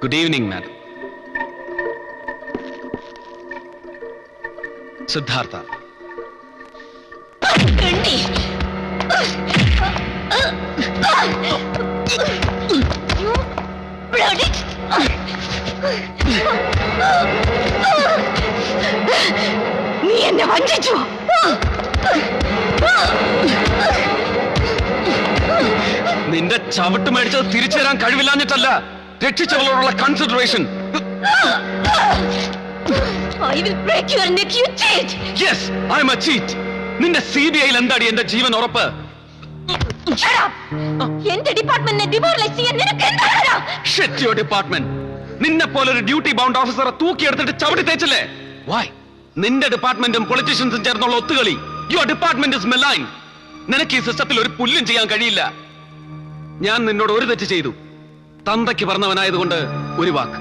Good evening, madam. Siddhartha. നീ എന്നെ വഞ്ചിച്ചു. നിന്റെ ചവിട്ട് മേടിച്ചത് തിരിച്ചു തരാൻ കഴിവില്ലാഞ്ഞിട്ടല്ല, രക്ഷിച്ചവളോടുള്ള consideration. I will break your neck, you cheat. Yes, I am a cheat. നിന്റെ CBI-ൽ എന്താടി എന്റെ ജീവൻ ഉറപ്പ്? Shut up. എന്റെ ഡിപ്പാർട്ട്മെന്റിനെ ഡിമോറലൈസ് ചെയ്യാൻ നിനക്ക് എന്താ? Shit your department. നിന്നെ പോലെ ഒരു ഡ്യൂട്ടി ബൗണ്ട് ഓഫീസറെ തൂക്കിയെടുത്തിട്ട് ചവിട്ടി തേച്ചില്ലേ? Why? നിന്റെ ഡിപ്പാർട്ട്മെന്റും പൊളിറ്റീഷ്യൻസും ചേർന്നുള്ള ഒത്തുകളി. Your department is malign. നിനക്ക് ഈ സിസ്റ്റത്തിൽ ഒരു പുല്ലും ചെയ്യാൻ കഴിയില്ല. ഞാൻ നിന്നോട് ഒരു തെറ്റ് ചെയ്തു. തന്തയ്ക്ക് പറഞ്ഞവനായതുകൊണ്ട് ഒരു വാക്ക്.